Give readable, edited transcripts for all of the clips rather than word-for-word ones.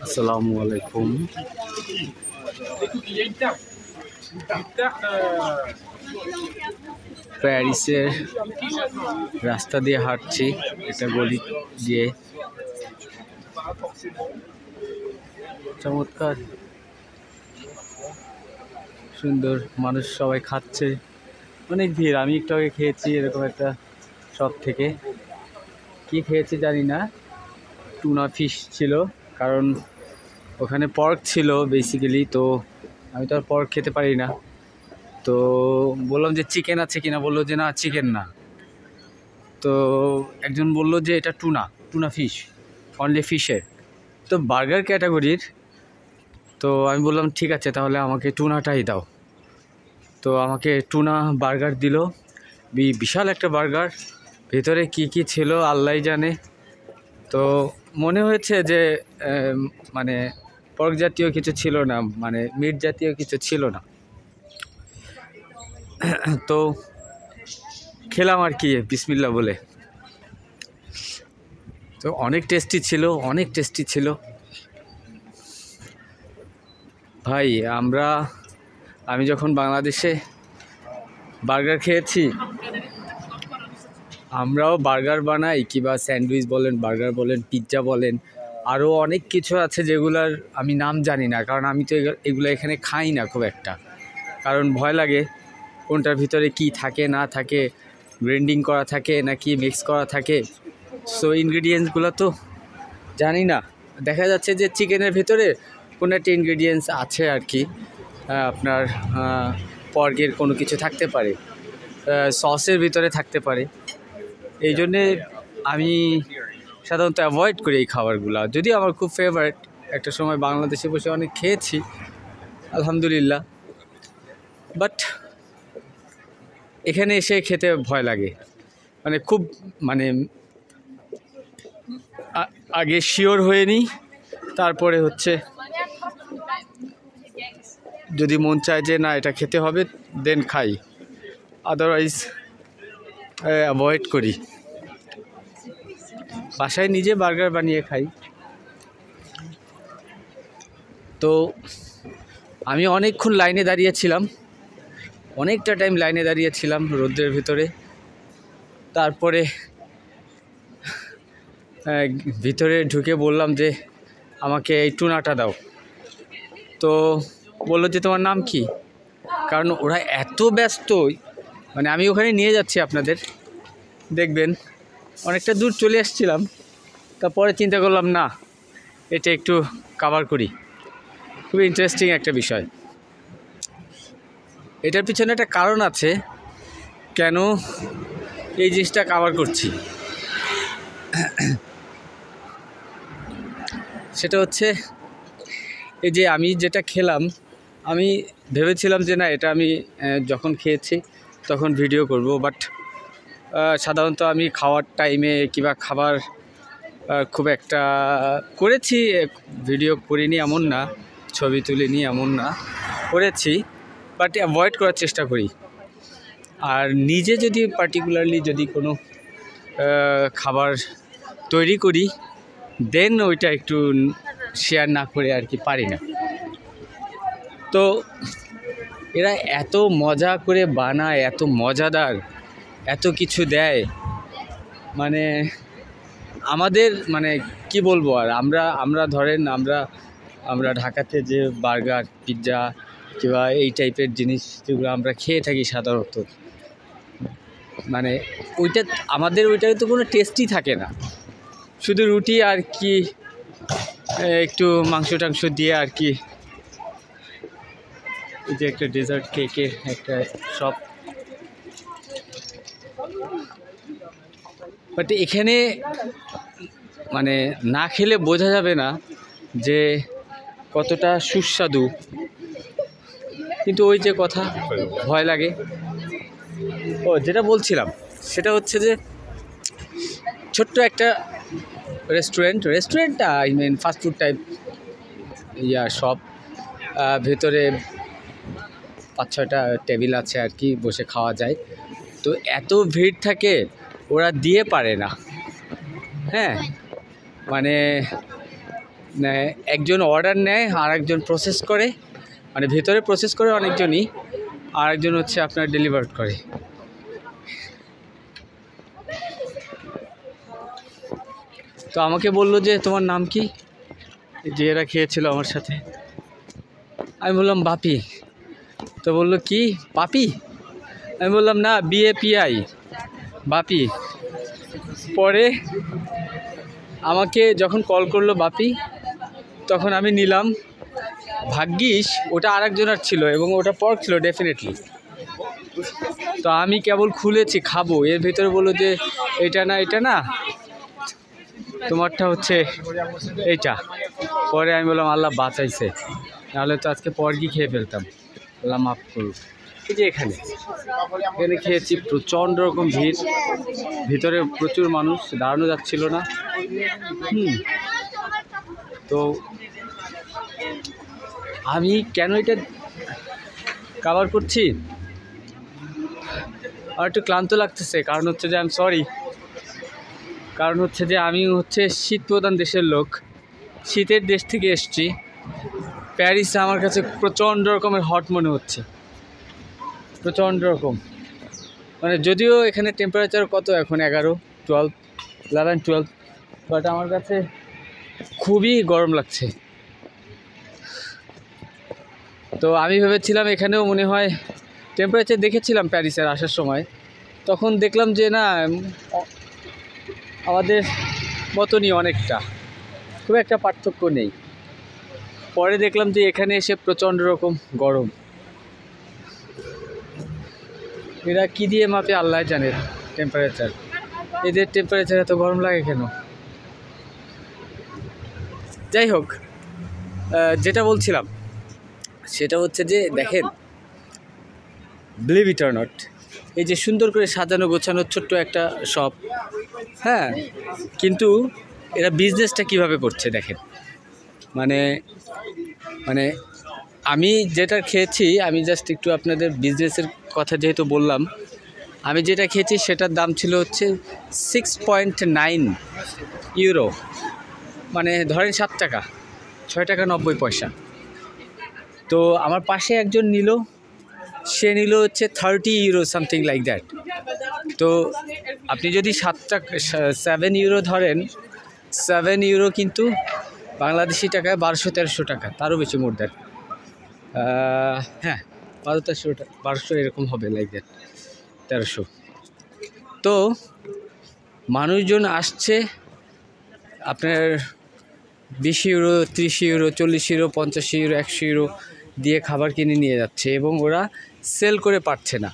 আসসালামু আলাইকুম। প্যারিসের রাস্তা দিয়ে হাঁটছি, এটা গলি দিয়ে। চমৎকার, সুন্দর, মানুষ সবাই খাচ্ছে, অনেক ভিড়। আমি একটু আগে খেয়েছি এরকম একটা শপ থেকে। কি খেয়েছি জানি না, টুনা ফিশ ছিল, কারণ ওখানে পর্ক ছিল বেসিক্যালি। তো আমি তো আর পর্ক খেতে পারি না, তো বললাম যে চিকেন আছে কিনা, বললো যে না চিকেন না। তো একজন বলল যে এটা টুনা ফিশ, অনলি ফিশের, তো বার্গার ক্যাটাগরির। তো আমি বললাম ঠিক আছে, তাহলে আমাকে টুনাটাই দাও। তো আমাকে টুনা বার্গার দিল, বিশাল একটা বার্গার, ভেতরে কি কি ছিল আল্লাহই জানে। তো মনে হয়েছে যে মানে পর্ক জাতীয় কিছু ছিল না, মানে মিট জাতীয় কিছু ছিল না। তো খেলাম আর কি বিসমিল্লাহ বলে। তো অনেক টেস্টি ছিল ভাই। আমি যখন বাংলাদেশে বার্গার খেয়েছি, আমরাও বার্গার বানাই, কিংবা স্যান্ডউইচ বলেন, বার্গার বলেন, পিৎজা বলেন, আরও অনেক কিছু আছে যেগুলার আমি নাম জানি না, কারণ আমি তো এগুলো এখানে খাই না খুব একটা, কারণ ভয় লাগে কোনটার ভিতরে কি থাকে না থাকে, গ্রাইন্ডিং করা থাকে নাকি মিক্স করা থাকে। সো ইনগ্রিডিয়েন্টসগুলো তো জানি না। দেখা যাচ্ছে যে চিকেনের ভিতরে কোনো একটা ইনগ্রিডিয়েন্টস আছে আর কি, আপনার পর্কের কোনো কিছু থাকতে পারে, সসের ভিতরে থাকতে পারে। এই জন্যে আমি সাধারণত অ্যাভয়েড করি এই খাবারগুলো, যদিও আমার খুব ফেভারিট। একটা সময় বাংলাদেশে বসে অনেক খেয়েছি আলহামদুলিল্লাহ, বাট এখানে এসে খেতে ভয় লাগে। মানে খুব আগে শিওর হয়ে নিই, তারপরে হচ্ছে যদি মন চায় যে না এটা খেতে হবে দেন খাই, আদারওয়াইজ অ্যাভয়েড করি। বাসায় নিজে বার্গার বানিয়ে খাই। তো আমি অনেকক্ষণ লাইনে দাঁড়িয়েছিলাম, অনেকটা টাইম লাইনে দাঁড়িয়েছিলাম রোদ্রের ভিতরে। তারপরে ভিতরে ঢুকে বললাম যে আমাকে এই টুনাটা দাও। তো বললো যে তোমার নাম কি, কারণ ওরা এত ব্যস্ত, মানে আমি ওখানে নিয়ে যাচ্ছি আপনাদের দেখবেন। অনেকটা দূর চলে আসছিলাম, তারপরে চিন্তা করলাম না এটা একটু কভার করি। খুবই ইন্টারেস্টিং একটা বিষয়। এটার পিছনে একটা কারণ আছে কেন এই জিনিসটা কভার করছি। সেটা হচ্ছে এই যে আমি যেটা খেলাম, আমি ভেবেছিলাম যে না এটা আমি যখন খেয়েছি তখন ভিডিও করব, বাট সাধারণত আমি খাওয়ার টাইমে কিংবা খাবার খুব একটা করেছি, ভিডিও করিনি এমন না, ছবি তুলিনি এমন না, করেছি, বাট অ্যাভয়েড করার চেষ্টা করি। আর নিজে যদি পার্টিকুলারলি যদি কোনো খাবার তৈরি করি দেন ওইটা একটু শেয়ার না করে আর কি পারি না। তো এরা এত মজা করে বানায়, এত মজাদার, এত কিছু দেয়, মানে আমাদের মানে কি বলবো আর, আমরা ধরেন আমরা ঢাকাতে যে বার্গার, পিৎজা কিংবা এই টাইপের জিনিস যেগুলো আমরা খেয়ে থাকি সাধারণত, মানে আমাদের ওইটাতে তো কোনো টেস্টই থাকে না, শুধু রুটি আর কি একটু মাংস টাংস দিয়ে আর কি। এই যে একটা ডেজার্ট কেকের একটা শপ, বাট এখানে মানে না খেলে বোঝা যাবে না যে কতটা সুস্বাদু। কিন্তু ওই যে কথা, ভয় লাগে। যেটা বলছিলাম সেটা হচ্ছে যে ছোট্ট একটা restaurant I mean fast food type shop, ভেতরে 5-6টা টেবিল আছে আর কি, বসে খাওয়া যায়। তো এত ভিড় থাকে, ওরা দিয়ে পারে না। হ্যাঁ, মানে একজন অর্ডার নেয় আর একজন প্রসেস করে, মানে ভেতরে প্রসেস করে অনেকজনই, আর একজন হচ্ছে আপনার ডেলিভার করে। তো আমাকে বললো যে তোমার নাম কি, যে এরা খেয়েছিল আমার সাথে। আমি বললাম বাপি। তো বললো কি পাপি? আমি বললাম না, BAPI, বাপি। পরে আমাকে যখন কল করলো বাপি, তখন আমি নিলাম। ভাগ্যিস ওটা আরেকজনের ছিল এবং ওটা পর্ক ছিল ডেফিনেটলি। তো আমি কেবল খুলেছি খাবো, এর ভিতরে বললো যে এটা না, এটা না, তোমারটা হচ্ছে এইটা। পরে আমি বললাম আল্লাহ বাঁচাইছে, নাহলে তো আজকে পর্কই খেয়ে ফেলতাম। আল্লাহ মাফ করুক। এই যে এখানে খেয়েছি, প্রচণ্ড রকম ভিড়, ভিতরে প্রচুর মানুষ, দাঁড়ানো যাচ্ছিল না। তো আমি কেন এটা কভার করছি, আর একটু ক্লান্ত লাগতেছে, কারণ হচ্ছে যে আমি সরি, কারণ হচ্ছে যে আমি হচ্ছে শীত প্রধান দেশের লোক, শীতের দেশ থেকে এসছি। প্যারিস আমার কাছে প্রচণ্ড রকমের হট মনে হচ্ছে, প্রচণ্ড রকম। মানে যদিও এখানে টেম্পারেচার কত এখন 11-12, বাট আমার কাছে খুবই গরম লাগছে। তো আমি ভেবেছিলাম এখানেও মনে হয় টেম্পারেচার দেখেছিলাম প্যারিসের আসার সময়, তখন দেখলাম যে না, আমাদের মতনই অনেকটা, খুব একটা পার্থক্য নেই। পরে দেখলাম যে এখানে এসে প্রচণ্ড রকম গরম। এরা কী দিয়ে মাপে আল্লাহ জানে টেম্পারেচার, এদের টেম্পারেচার এত গরম লাগে কেন? যাই হোক, যেটা বলছিলাম সেটা হচ্ছে যে দেখেন, বিলিভ ইট অর নট, এই যে সুন্দর করে সাজানো গোছানো ছোট্ট একটা শপ, হ্যাঁ, কিন্তু এরা বিজনেসটা কিভাবে করছে দেখেন। মানে মানে আমি যেটা খেয়েছি, আমি জাস্ট একটু আপনাদের বিজনেসের কথা যেহেতু বললাম, আমি যেটা খেয়েছি সেটার দাম ছিল হচ্ছে 6.9 ইউরো, মানে ধরেন 7 টাকা, 6 টাকা 90 পয়সা। তো আমার পাশে একজন নিল, সে নিল হচ্ছে 30 ইউরো, সামথিং লাইক দ্যাট। তো আপনি যদি 7 ইউরো ধরেন, 7 ইউরো কিন্তু বাংলাদেশি টাকায় 1200-1300 টাকা, তারও বেশি, মোর দ্যাট। হ্যাঁ, 1200 এরকম হবে, লাইক দ্যাট, 1300। তো মানুষজন আসছে আপনার 20 euro, 30 euro, 40 euro, 50 euro, 100 euro দিয়ে খাবার কিনে নিয়ে যাচ্ছে এবং ওরা সেল করে পারছে না।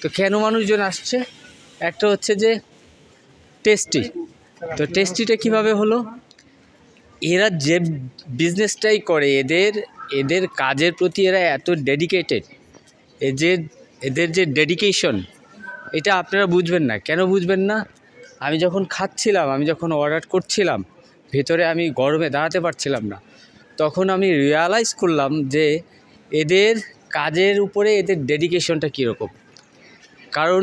তো কেন মানুষজন আসছে? একটা হচ্ছে যে টেস্টি। তো টেস্টিটা কিভাবে হলো? এরা যে বিজনেসটাই করে, এদের কাজের প্রতি এরা এত ডেডিকেটেড, এদের যে ডেডিকেশন, এটা আপনারা বুঝবেন না। কেন বুঝবেন না? আমি যখন খাচ্ছিলাম, আমি যখন অর্ডার করছিলাম, ভেতরে আমি গরমে দাঁড়াতে পারছিলাম না, তখন আমি রিয়ালাইজ করলাম যে এদের কাজের উপরে এদের ডেডিকেশনটা কীরকম। কারণ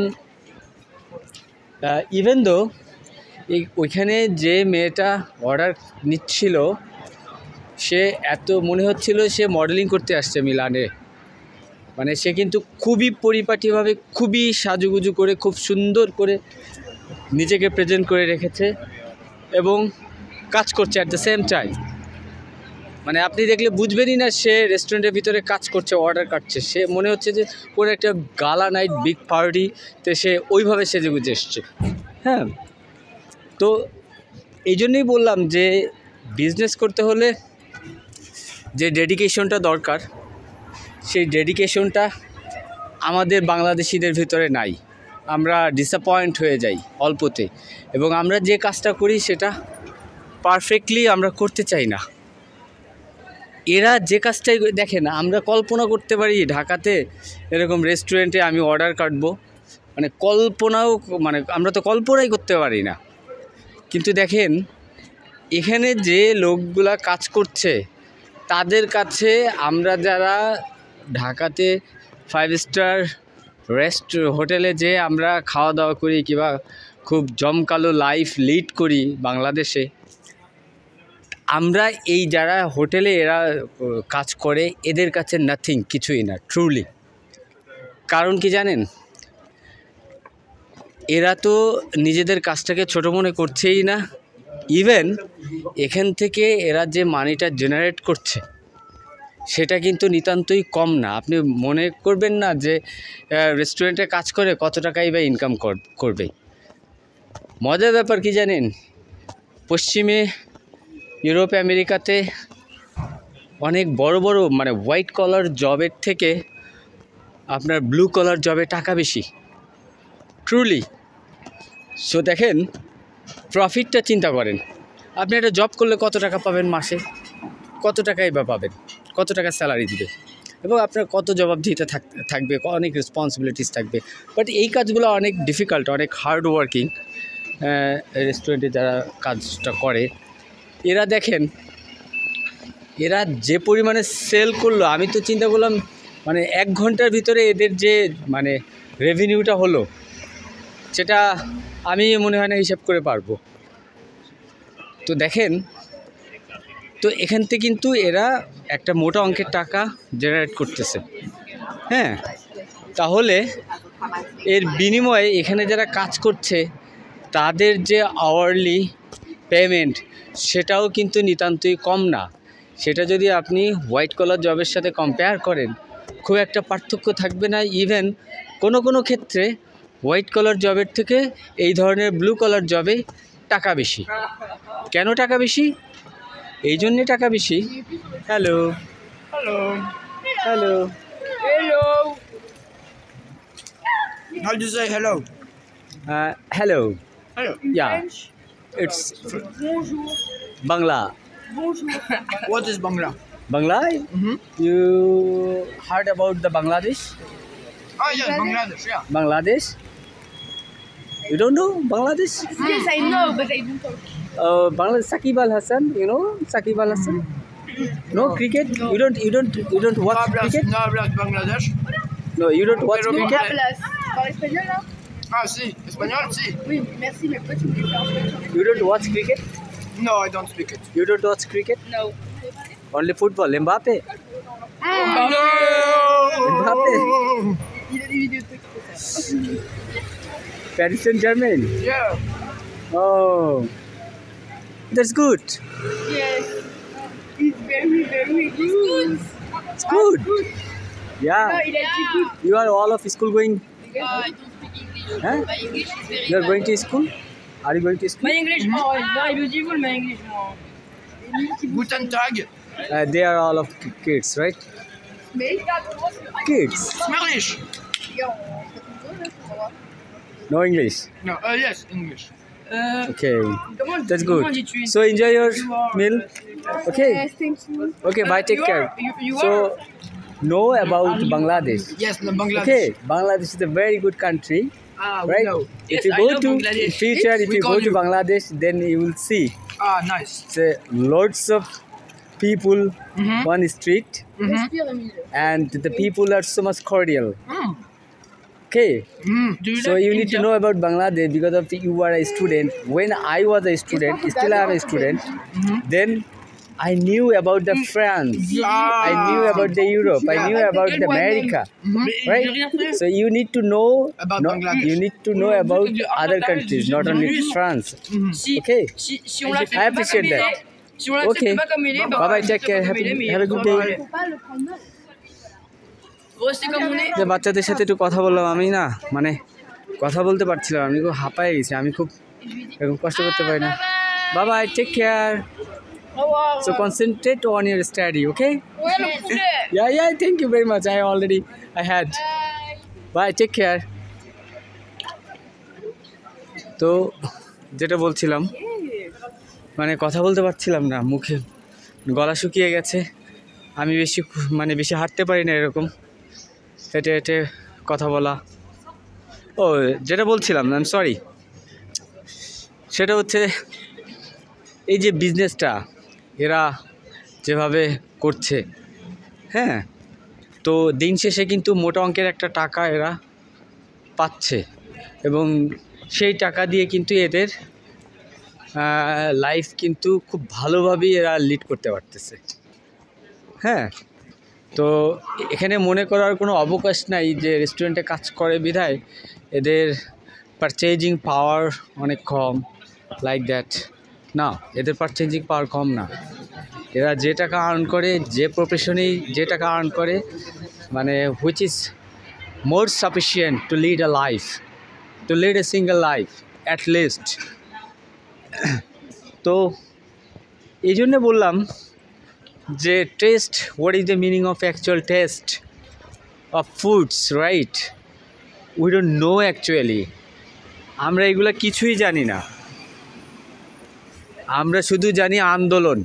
ইভেন দো ওইখানে যে মেয়েটা অর্ডার নিচ্ছিল, সে এত মনে হচ্ছিল সে মডেলিং করতে আসছে মিলানে। মানে সে কিন্তু খুবই পরিপাটিভাবে, খুবই সাজুগুজু করে, খুব সুন্দর করে নিজেকে প্রেজেন্ট করে রেখেছে এবং কাজ করছে অ্যাট দ্য সেম টাইম। মানে আপনি দেখলে বুঝবেনই না সে রেস্টুরেন্টের ভিতরে কাজ করছে, অর্ডার কাটছে। সে মনে হচ্ছে যে কোনো একটা গালা নাইট, বিগ পার্টিতে সে ওইভাবে সেজেগুজে এসছে। হ্যাঁ, তো এই জন্যই বললাম যে বিজনেস করতে হলে যে ডেডিকেশনটা দরকার, সেই ডেডিকেশনটা আমাদের বাংলাদেশিদের ভিতরে নাই। আমরা ডিসঅ্যাপয়েন্ট হয়ে যাই অল্পতে, এবং আমরা যে কাজটা করি সেটা পারফেক্টলি আমরা করতে চাই না। এরা যে কাজটাই দেখেন, আমরা কল্পনা করতে পারি ঢাকাতে এরকম রেস্টুরেন্টে আমি অর্ডার কাটবো, মানে আমরা তো কল্পনাই করতে পারি না। কিন্তু দেখেন এখানে যে লোকগুলা কাজ করছে, তাদের কাছে আমরা যারা ঢাকাতে 5 স্টার হোটেলে যে আমরা খাওয়া দাওয়া করি কিংবা খুব জমকালো লাইফ লিড করি বাংলাদেশে, আমরা এই যারা হোটেলে এরা কাজ করে এদের কাছে নাথিং, কিছুই না ট্রুলি। কারণ কি জানেন, এরা তো নিজেদের কাজটাকে ছোটো মনে করছেই না, ইভেন এখান থেকে এরা যে মানিটা জেনারেট করছে সেটা কিন্তু নিতান্তই কম না। আপনি মনে করবেন না যে রেস্টুরেন্টে কাজ করে কত টাকাই বা ইনকাম করবে। মজার ব্যাপার কি জানেন, পশ্চিমে ইউরোপ আমেরিকাতে অনেক বড় বড় মানে হোয়াইট কলার জবের থেকে আপনার ব্লু কলার জবে টাকা বেশি, ট্রুলি। সো দেখেন, প্রফিটটা চিন্তা করেন, আপনি একটা জব করলে কত টাকা পাবেন মাসে, কত টাকাই বা পাবেন, কত টাকা স্যালারি দিবে, এবং আপনার কত জবাবদিহিতা থাকবে, অনেক রেসপন্সিবিলিটিস থাকবে। বাট এই কাজগুলো অনেক ডিফিকাল্ট, অনেক হার্ড ওয়ার্কিং। রেস্টুরেন্টে যারা কাজটা করে এরা দেখেন, এরা যে পরিমাণে সেল করলো, আমি তো চিন্তা করলাম মানে 1 ঘন্টার ভিতরে এদের যে মানে রেভিনিউটা হলো সেটা আমি মনে হয় না হিসাব করে পারবো। তো দেখেন, তো এখান থেকে কিন্তু এরা একটা মোটা অঙ্কের টাকা জেনারেট করতেছে। হ্যাঁ, তাহলে এর বিনিময়ে এখানে যারা কাজ করছে তাদের যে আওয়ারলি পেমেন্ট সেটাও কিন্তু নিতান্তই কম না। সেটা যদি আপনি হোয়াইট কলার জবের সাথে কম্পেয়ার করেন খুব একটা পার্থক্য থাকবে না। ইভেন কোনো ক্ষেত্রে হোয়াইট কলার জবের থেকে এই ধরনের ব্লু কলার জবে টাকা বেশি। কেন টাকা বেশি? এই জন্যে টাকা বেশি। Hello Hello. Hello Hello. How do you say hello? Hello Hello. Yeah it's Bangla. Bonjour. What is Bangla? Bangla? Mm-hmm. You heard about the Bangladesh? Oh yes, Bangladesh. Yeah. Bangladesh? You don't know Bangladesh? Yes, I know, but I don't talk. Bangladesh, Sakib Al Hasan, you know Sakib Al Hasan? No cricket? No. You don't watch No hablas, cricket? no hablas Bangladesh. No, you don't watch Pero No cricket? hablas. Parle espagnol, là? Ah si, espagnol si. Oui, merci, mais pourquoi tu me fais faire espagnol? You don't watch cricket? No, I don't speak it. You don't watch cricket? No. Only football. Mbappe? No. Mbappe? Il a des vidéos de toi qui font ça. Paris Saint-Germain? Yeah. Oh, that's good. Yes. It's very, very good. It's good. No, Yeah. il a dit good. You are all of school going? I don't speak English. Huh? My English is very You are going to school? Are you going to school? My English, oh, it's very beautiful, my English. Guten Tag. They are all of kids, right? Mais, Kids. Smerlish. No English. No, yes, English. Okay. comment, That's comment good. dis-tu? So enjoy your meal. Okay. thank you. Okay. Bye. Take you care. Are, you So are? know about Bangladesh. Yes, no, Bangladesh. Okay. Bangladesh is a very good country, Ah, we right? know. If Yes, you I go know to in Bangladesh. future, if We you go call to you. Bangladesh, then you will see Ah, nice. lots of people Mm-hmm. on street, Respire, Emile. and the people are so much cordial. Mm. Okay. Do you So like you need to India? know about Bangladesh because of you are a student. When I was a student, still I am a student, then I knew about the France. I knew about the Europe. I knew about the America. Right? So you need to know About Bangladesh. You need to know about other countries, not only France. Si, Okay. si on l'accepte I pas appreciate comme il that. est, si on l'accepte Okay. pas comme il est, bah, Bye bye. on Take care. l'accepte comme il est, mais Have a good day. faut pas le prendre mal. Faut rester comme on est. যে বাচ্চাদের সাথে একটু কথা বললাম, আমি না মানে কথা বলতে পারছিলাম, আমি খুব হাঁপায়ে গেছি, আমি খুব এরকম কষ্ট করতে পারি না। Bye bye, take care. Au revoir. So concentrate on your study, okay? Ouais, le poulet. Yeah, thank you very much. I had. Bye, take care. তো যেটা বলছিলাম, মানে কথা বলতে পারছিলাম না, মুখে গলা শুকিয়ে গেছে। আমি বেশি হাঁটতে পারি না, এরকম হেঁটে হেঁটে কথা বলা। ও যেটা বলছিলাম, আই এম সরি, সেটা হচ্ছে এই যে বিজনেসটা এরা যেভাবে করছে, হ্যাঁ, তো দিন শেষে কিন্তু মোটা অঙ্কের একটা টাকা এরা পাচ্ছে এবং সেই টাকা দিয়ে কিন্তু এদের লাইফ কিন্তু খুব ভালোভাবেই এরা লিড করতে পারতেছে। হ্যাঁ, তো এখানে মনে করার কোনো অবকাশ নাই যে রেস্টুরেন্টে কাজ করে বিধায় এদের পারচেজিং পাওয়ার অনেক কম, লাইক দ্যাট না, এদের পারচেজিং পাওয়ার কম না। এরা যে টাকা আর্ন করে, যে প্রফেশনেই যে টাকা আর্ন করে, মানে which is more sufficient to lead a life, to lead a single life at least. তো এই জন্যে বললাম যে test, what is the meaning of actual test of foods, right? We don't know actually. আমরা এগুলো কিছুই জানি না, আমরা শুধু জানি আন্দোলন।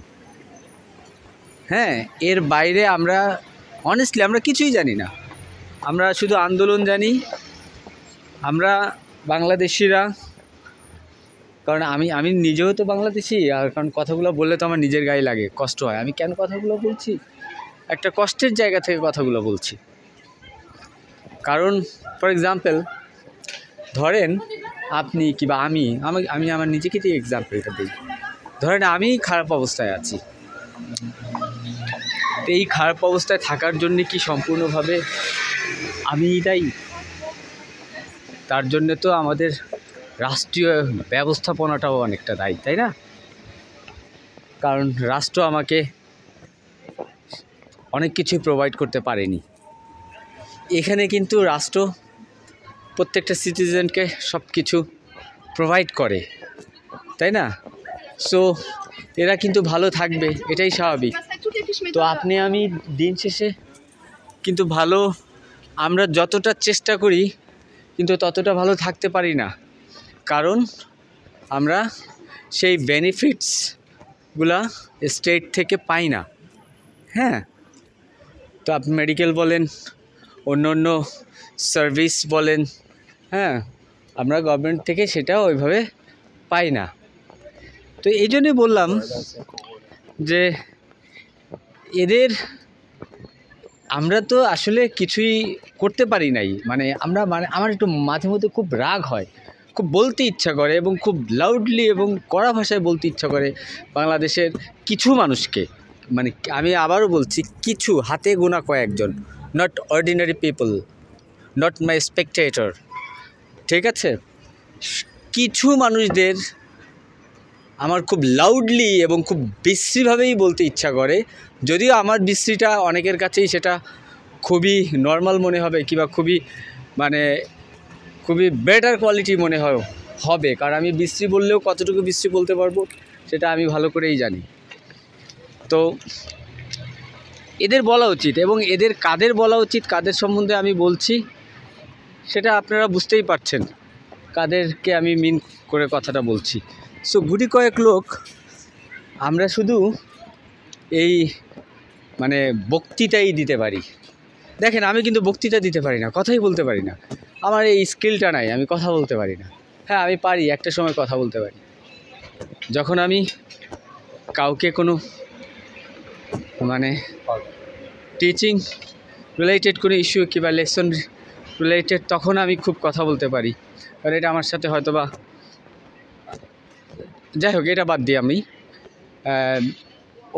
হ্যাঁ, এর বাইরে আমরা অনেস্টলি আমরা কিছুই জানি না, আমরা শুধু আন্দোলন জানি। আমরা বাংলাদেশিরা, কারণ আমি নিজেও তো বাংলাদেশি, আর কারণ কথাগুলো বললে তো আমার নিজের গায়ে লাগে, কষ্ট হয়। আমি কেন কথাগুলো বলছি? একটা কষ্টের জায়গা থেকে কথাগুলো বলছি। কারণ ফর এক্সাম্পল ধরেন আপনি কিংবা আমি আমার নিজেকে দিয়ে এক্সাম্পলটা দিই। ধরেন আমি খারাপ অবস্থায় আছি, তো এই খারাপ অবস্থায় থাকার জন্যে কি সম্পূর্ণভাবে আমি দায়ী? তার জন্যে তো আমাদের রাষ্ট্রীয় ব্যবস্থাপনাটাও অনেকটা দায়ী, তাই না? কারণ রাষ্ট্র আমাকে অনেক কিছু প্রোভাইড করতে পারেনি। এখানে কিন্তু রাষ্ট্র প্রত্যেকটা সিটিজেনকে সব কিছু প্রোভাইড করে, তাই না? সো এরা কিন্তু ভালো থাকবে, এটাই স্বাভাবিক। তো আপনি আমি দিন শেষে কিন্তু ভালো, আমরা যতটা চেষ্টা করি কিন্তু ততটা ভালো থাকতে পারি না, কারণ আমরা সেই বেনিফিটসগুলা স্টেট থেকে পাই না। হ্যাঁ, তো আপনি মেডিকেল বলেন, অন্য অন্য সার্ভিস বলেন, হ্যাঁ, আমরা গভর্নমেন্ট থেকে সেটা ওইভাবে পাই না। তো এই জন্যই বললাম যে এদের, আমরা তো আসলে কিছুই করতে পারি নাই। মানে আমার একটু মাঝে মধ্যে খুব রাগ হয়, খুব বলতে ইচ্ছা করে এবং খুব লাউডলি এবং কড়া ভাষায় বলতে ইচ্ছা করে বাংলাদেশের কিছু মানুষকে। মানে আমি আবারও বলছি, কিছু হাতে গোনা কয়েকজন, not ordinary people, not my Spectator, ঠিক আছে? কিছু মানুষদের আমার খুব লাউডলি এবং খুব বিশ্রীভাবেই বলতে ইচ্ছা করে, যদিও আমার বিশ্রীটা অনেকের কাছেই সেটা খুবই নর্মাল মনে হবে কিংবা খুবই বেটার কোয়ালিটি মনে হবে, কারণ আমি বিশ্রী বললেও কতটুকু বিশ্রী বলতে পারবো সেটা আমি ভালো করেই জানি। তো এদের বলা উচিত, এবং এদের কাদের বলা উচিত, কাদের সম্বন্ধে আমি বলছি সেটা আপনারা বুঝতেই পারছেন কাদেরকে আমি মিন করে কথাটা বলছি। সো গুটি কয়েক লোক আমরা শুধু এই বক্তৃতাই দিতে পারি। দেখেন, আমি কিন্তু বক্তৃতা দিতে পারি না, কথাই বলতে পারি না, আমার এই স্কিলটা নাই, আমি কথা বলতে পারি না। হ্যাঁ, আমি পারি, একটা সময় কথা বলতে পারি, যখন আমি কাউকে কোনো টিচিং রিলেটেড কোনো ইস্যু কিংবা লেসন রিলেটেড, তখন আমি খুব কথা বলতে পারি। কারণ এটা আমার সাথে হয়তো বা, যাই হোক, এটা বাদ দিয়ে আমি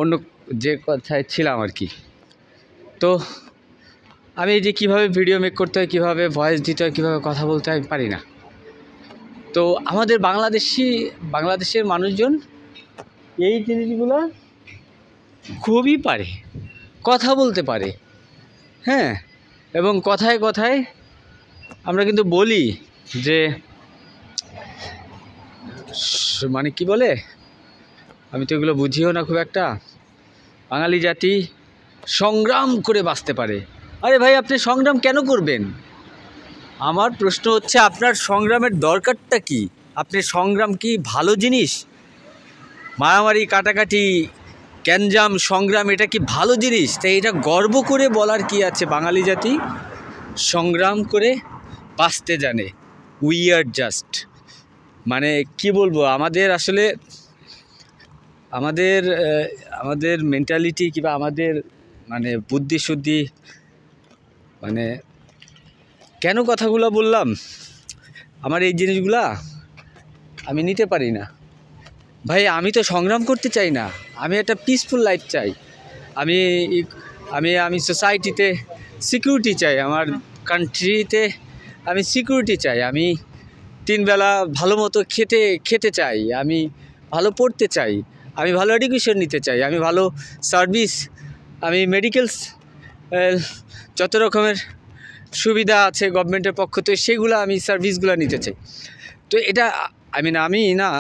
অন্য যে কথায় ছিলাম আর কি। তো আমি এই যে কীভাবে ভিডিও মেক করতে হয়, কীভাবে ভয়েস দিতে হয়, কীভাবে কথা বলতে হয়, আমি পারি না। তো আমাদের বাংলাদেশের মানুষজন এই জিনিসগুলো খুবই পারে, কথা বলতে পারে। হ্যাঁ, এবং কথায় কথায় আমরা কিন্তু বলি যে কি বলে, আমি তো এগুলো বুঝিও না খুব একটা, বাঙালি জাতি সংগ্রাম করে বাঁচতে পারে। আরে ভাই, আপনি সংগ্রাম কেন করবেন? আমার প্রশ্ন হচ্ছে, আপনার সংগ্রামের দরকারটা কি? আপনি সংগ্রাম কি ভালো জিনিস? মারামারি, কাটাকাটি, গ্যাঞ্জাম, সংগ্রাম, এটা কি ভালো জিনিস? তাই এটা গর্ব করে বলার কি আছে? বাঙালি জাতি সংগ্রাম করে বাঁচতে জানে। উই আর জাস্ট, কি বলবো, আমাদের আসলে আমাদের মেন্টালিটি কিংবা আমাদের বুদ্ধি শুদ্ধি, কেন কথাগুলো বললাম আমার এই জিনিসগুলা আমি নিতে পারি না ভাই। আমি তো সংগ্রাম করতে চাই না, আমি একটা পিসফুল লাইফ চাই। আমি আমি আমি সোসাইটিতে সিকিউরিটি চাই, আমার কান্ট্রিতে আমি সিকিউরিটি চাই। আমি 3 বেলা ভালো মতো খেতে চাই, আমি ভালো পড়তে চাই, আমি ভালো এডুকেশন নিতে চাই, আমি ভালো সার্ভিস, আমি মেডিকেলস যত রকমের সুবিধা আছে গভর্নমেন্টের পক্ষ থেকে সেগুলো আমি সার্ভিসগুলো নিতে চাই। তো এটা আমি না,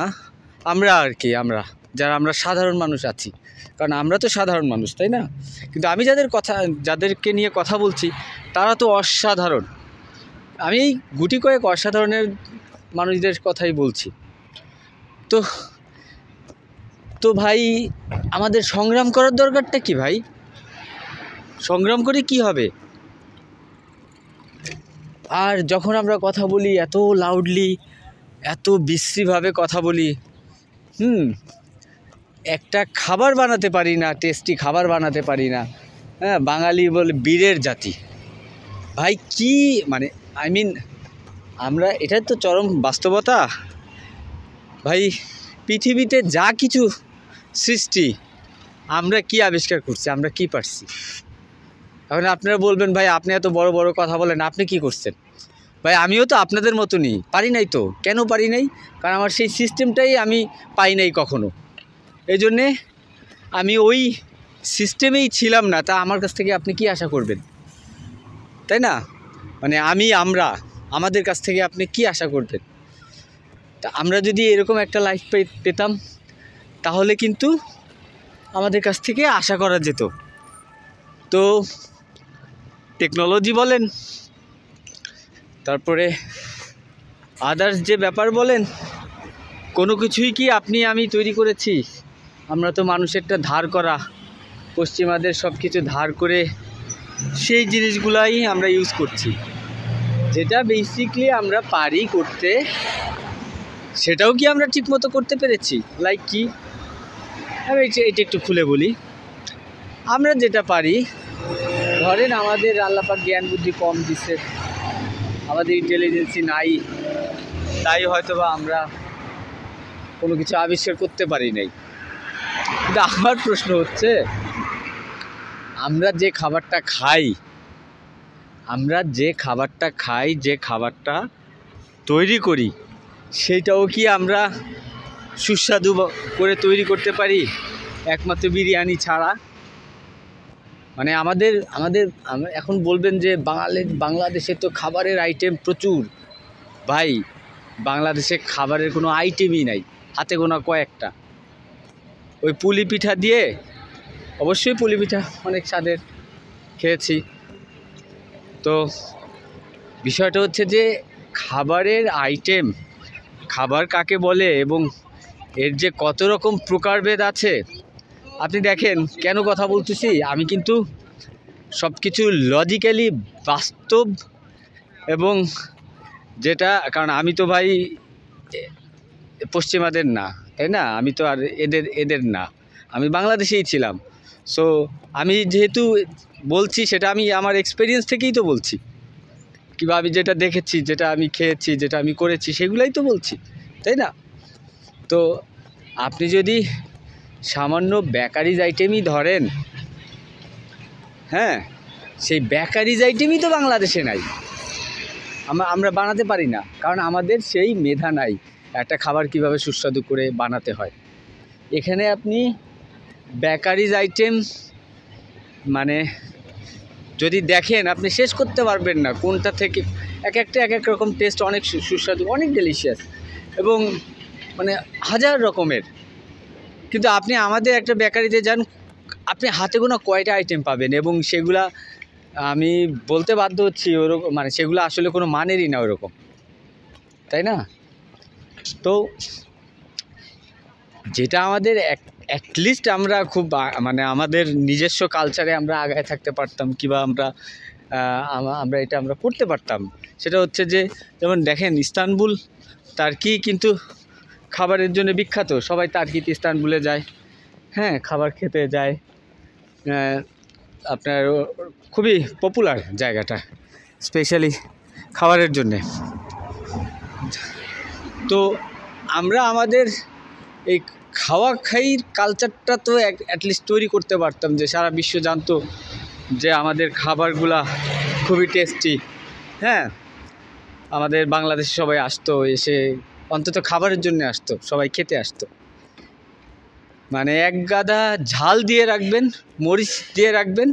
আমরা আর কি, আমরা সাধারণ মানুষ আছি, কারণ আমরা তো সাধারণ মানুষ, তাই না? কিন্তু আমি যাদেরকে নিয়ে কথা বলছি তারা তো অসাধারণ। আমি এই গুটি কয়েক অসাধারণের মানুষদের কথাই বলছি। তো ভাই আমাদের সংগ্রাম করার দরকারটা কি ভাই? সংগ্রাম করে কি হবে? আর যখন আমরা কথা বলি এত লাউডলি, এত বিশ্রীভাবে কথা বলি, একটা খাবার বানাতে পারি না, টেস্টি খাবার বানাতে পারি না। হ্যাঁ, বাঙালি বলে বীরের জাতি ভাই। কি মানে আমরা, এটাই তো চরম বাস্তবতা ভাই। পৃথিবীতে যা কিছু সৃষ্টি আমরা কি আবিষ্কার করছি, আমরা কি পারছি? এখন আপনারা বলবেন ভাই আপনি এত বড় বড় কথা বলেন, আপনি কি করছেন? ভাই আমিও তো আপনাদের মতনই, পারি নাই তো। কেন পারি নাই? কারণ আমার সেই সিস্টেমটাই আমি পাই নাই কখনো। এই জন্যে আমি ওই সিস্টেমেই ছিলাম না। তা আমার কাছ থেকে আপনি কি আশা করবেন, তাই না? মানে আমাদের কাছ থেকে আপনি কি আশা করবেন? তা আমরা যদি এরকম একটা লাইফ পেতাম তাহলে কিন্তু আমাদের কাছ থেকে আশা করা যেত। তো টেকনোলজি বলেন, তারপরে আদার্স যে ব্যাপার বলেন, কোনো কিছুই কি আমি তৈরি করেছি? আমরা তো মানুষেরটা ধার করা, পশ্চিমাদের সব কিছু ধার করে সেই জিনিসগুলাই আমরা ইউজ করছি। যেটা বেসিকলি আমরা পারি করতে, সেটাও কি আমরা ঠিকমতো করতে পেরেছি? লাইক কি, আমি এটা একটু খুলে বলি। আমরা যেটা পারি, ধরেন আমাদের আল্লাহ পাক জ্ঞান বুদ্ধি কম দিচ্ছে, আমাদের ইন্টেলিজেন্সি নাই, তাই হয়তো বা আমরা কোনো কিছু আবিষ্কার করতে পারি নাই। কিন্তু আমার প্রশ্ন হচ্ছে, আমরা যে খাবারটা খাই, যে খাবারটা তৈরি করি, সেইটাও কি আমরা সুস্বাদু করে তৈরি করতে পারি একমাত্র বিরিয়ানি ছাড়া? মানে আমাদের এখন বলবেন যে বাংলাদেশে তো খাবারের আইটেম প্রচুর। ভাই বাংলাদেশে খাবারের কোনো আইটেমই নাই, হাতে গোনা কয়েকটা। ওই পুলি পিঠা দিয়ে, অবশ্যই পুলি পিঠা অনেক স্বাদের, খেয়েছি। তো বিষয়টা হচ্ছে যে খাবারের আইটেম, খাবার কাকে বলে এবং এর যে কত রকম প্রকারভেদ আছে। আপনি দেখেন, কেন কথা বলতেছি, আমি কিন্তু সব কিছু লজিক্যালি বাস্তব এবং যেটা, কারণ আমি তো ভাই পশ্চিমাদের না, তাই না? আমি তো আর এদের না, আমি বাংলাদেশেই ছিলাম। সো আমি যেহেতু বলছি, সেটা আমি আমার এক্সপিরিয়েন্স থেকেই তো বলছি, কিংবা আমি যেটা দেখেছি, যেটা আমি খেয়েছি, যেটা আমি করেছি, সেগুলাই তো বলছি, তাই না? তো আপনি যদি সামান্য বেকারিজ আইটেমই ধরেন, হ্যাঁ, সেই বেকারিজ আইটেমই তো বাংলাদেশে নাই, আমরা বানাতে পারি না, কারণ আমাদের সেই মেধা নাই একটা খাবার কিভাবে সুস্বাদু করে বানাতে হয়। এখানে আপনি বেকারিজ আইটেম মানে যদি দেখেন, আপনি শেষ করতে পারবেন না কোনটা থেকে, এক এক রকম টেস্ট, অনেক সুস্বাদু, অনেক ডেলিশিয়াস এবং মানে হাজার রকমের। কিন্তু আপনি আমাদের একটা বেকারিতে যান, আপনি হাতে গোনা কয়টা আইটেম পাবেন, এবং সেগুলা আমি বলতে বাধ্য হচ্ছি ওরকম, মানে সেগুলো আসলে কোনো মানেরই না ওরকম, তাই না? তো যেটা আমাদের অ্যাটলিস্ট আমরা খুব মানে আমাদের নিজস্ব কালচারে আমরা আগায় থাকতে পারতাম, কিংবা আমরা করতে পারতাম, সেটা হচ্ছে যে, যেমন দেখেন ইস্তানবুল, টার্কি কিন্তু খাবারের জন্য বিখ্যাত। সবাই টার্কিতে, ইস্তানবুলে যায়, হ্যাঁ, খাবার খেতে যায়। আপনার খুবই পপুলার জায়গাটা, স্পেশালি খাবারের জন্যে। তো আমরা আমাদের এই খাওয়া খাইর কালচারটা তো অ্যাটলিস্ট তৈরি করতে পারতাম, যে সারা বিশ্ব জানতো যে আমাদের খাবারগুলা খুবই টেস্টি। হ্যাঁ, আমাদের বাংলাদেশে সবাই আসতো, এসে অন্তত খাবারের জন্য আসতো, সবাই খেতে আসতো। মানে এক গাদা ঝাল দিয়ে রাখবেন, মরিচ দিয়ে রাখবেন,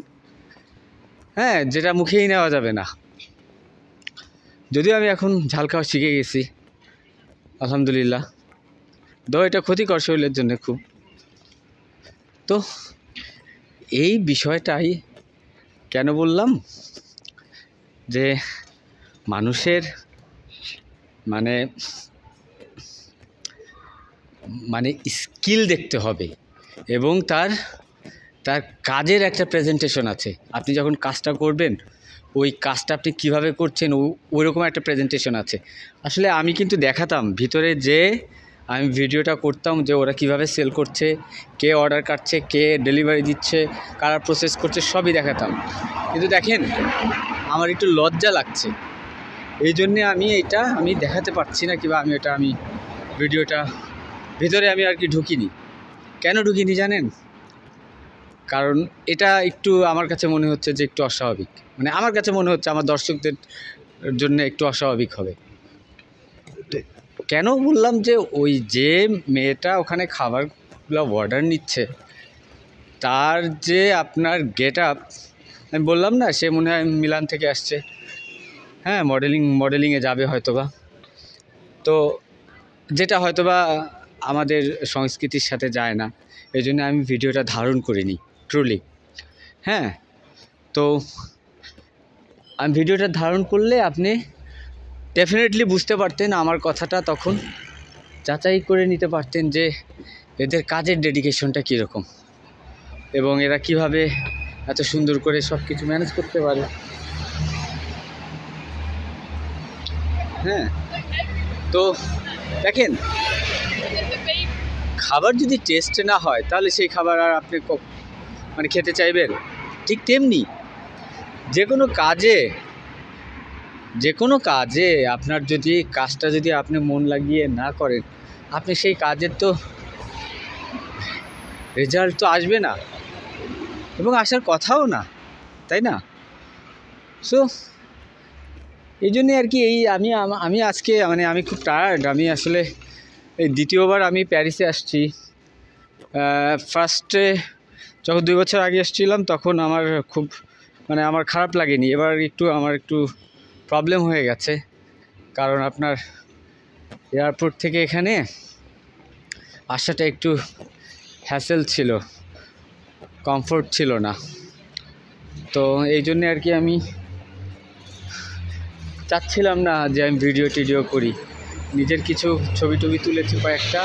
হ্যাঁ, যেটা মুখেই নেওয়া যাবে না। যদিও আমি এখন ঝাল খাওয়া শিখে গেছি আলহামদুলিল্লাহ, তো এটা ক্ষতিকর শরীরের জন্য খুব। তো এই বিষয়টাই কেন বললাম যে মানুষের মানে মানে স্কিল দেখতে হবে, এবং তার কাজের একটা প্রেজেন্টেশন আছে। আপনি যখন কাজটা করবেন, ওই কাজটা আপনি কীভাবে করছেন ওইরকম একটা প্রেজেন্টেশন আছে। আসলে আমি কিন্তু দেখাতাম ভিতরে, যে আমি ভিডিওটা করতাম যে ওরা কিভাবে সেল করছে, কে অর্ডার কাটছে, কে ডেলিভারি দিচ্ছে, কারা প্রসেস করছে, সবই দেখাতাম। কিন্তু দেখেন, আমার একটু লজ্জা লাগছে, এই জন্যে আমি দেখাতে পারছি না, কিংবা আমি ভিডিওটা ভিতরে আমি আর কি ঢুকিনি। কেন ঢুকিনি জানেন? কারণ এটা একটু আমার কাছে মনে হচ্ছে যে একটু অস্বাভাবিক, মানে আমার কাছে মনে হচ্ছে আমার দর্শকদের জন্য একটু অস্বাভাবিক হবে। কেন বললাম যে ওই যে মেয়েটা ওখানে খাবারগুলো অর্ডার নিচ্ছে, তার যে আপনার গেট আপ, আমি বললাম না, সে মনে হয় মিলান থেকে আসছে, হ্যাঁ, মডেলিংয়ে যাবে হয়তোবা। তো যেটা হয়তোবা আমাদের সংস্কৃতির সাথে যায় না, এই জন্য আমি ভিডিওটা ধারণ করিনি ট্রুলি। হ্যাঁ, তো আমি ভিডিওটা ধারণ করলে আপনি ডেফিনেটলি বুঝতে পারতেন, আমার কথাটা তখন যাচাই করে নিতে পারতেন যে এদের কাজের ডেডিকেশনটা কীরকম, এবং এরা কিভাবে এত সুন্দর করে সব কিছু ম্যানেজ করতে পারে। হ্যাঁ, তো দেখেন, খাবার যদি টেস্ট না হয় তাহলে সেই খাবার আর আপনি মানে খেতে চাইবেন। ঠিক তেমনি যে কোনো কাজে আপনার যদি কাজটা যদি আপনি মন লাগিয়ে না করেন, আপনি সেই কাজের তো রেজাল্ট তো আসবে না, এবং আসার কথাও না, তাই না? সো এই জন্যে আর কি আমি আজকে মানে আমি খুব টায়ার্ড। আমি আসলে এই দ্বিতীয়বার আমি প্যারিসে আসছি। ফার্স্টে যখন 2 বছর আগে এসেছিলাম তখন আমার খুব মানে আমার খারাপ লাগেনি, এবার আমার একটু প্রবলেম হয়ে গেছে, কারণ আপনার এয়ারপোর্ট থেকে এখানে আসাটা একটু হ্যাসেল ছিল, কমফোর্ট ছিল না। তো এই জন্যে আর কি আমি চাচ্ছিলাম না যে আমি ভিডিও করি। নিজের কিছু ছবি তুলেছি কয়েকটা,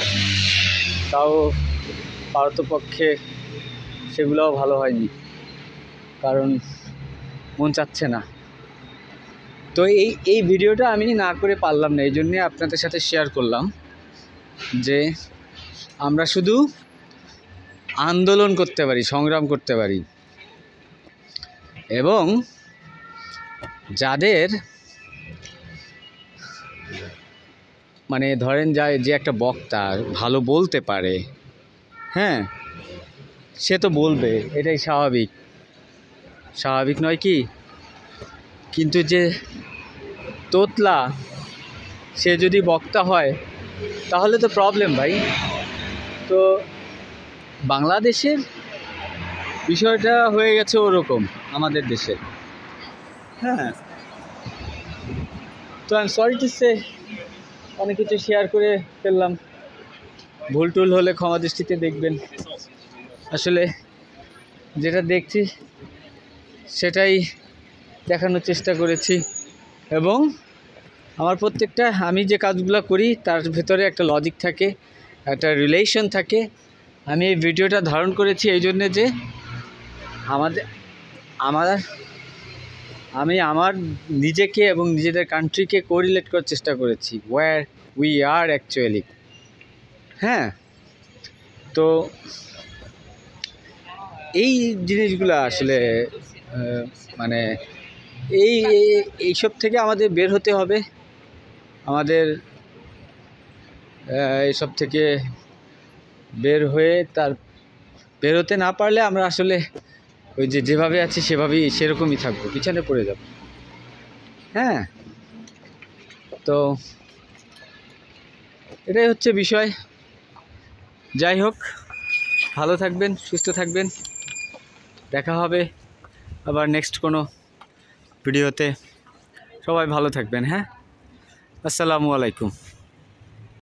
তাও পারতপক্ষে সেগুলোও ভালো হয়নি, কারণ মন চাচ্ছে না। তো এই ভিডিওটা আমি না করে পারলাম না, এই জন্যে আপনাদের সাথে শেয়ার করলাম যে আমরা শুধু আন্দোলন করতে পারি, সংগ্রাম করতে পারি, এবং যাদের মানে ধরেন যে একটা বক্তা ভালো বলতে পারে, হ্যাঁ, সে তো বলবে, এটাই স্বাভাবিক নয় কি? কিন্তু যে তোতলা, সে যদি বক্তা হয় তাহলে তো প্রবলেম ভাই। তো বাংলাদেশের বিষয়টা হয়ে গেছে ওরকম আমাদের দেশে। হ্যাঁ, তো I am sorry to say অনেক কিছু শেয়ার করে ফেললাম, ভুল টুল হলে ক্ষমা দৃষ্টিতে দেখবেন। আসলে যেটা দেখছি সেটাই দেখানোর চেষ্টা করেছি, এবং আমার প্রত্যেকটা আমি যে কাজগুলো করি তার ভেতরে একটা লজিক থাকে, একটা রিলেশন থাকে। আমি এই ভিডিওটা ধারণ করেছি এই জন্যে যে আমি আমার নিজেকে এবং নিজেদের কান্ট্রিকে কোরিলেট করার চেষ্টা করেছি, ওয়্যার উই আর অ্যাকচুয়ালি। হ্যাঁ, তো এই জিনিসগুলো আসলে মানে এইসব থেকে আমাদের বের হতে হবে। আমাদের এসব থেকে বের হতে না পারলে আমরা আসলে ওই যেভাবে আছি সেরকমই থাকবো, পিছনে পড়ে যাব। হ্যাঁ, তো এটাই হচ্ছে বিষয়। যাই হোক, ভালো থাকবেন, সুস্থ থাকবেন, দেখা হবে আবার নেক্সট কোনো ভিডিওতে। সবাই ভালো থাকবেন। হ্যাঁ, আসসালামু আলাইকুম।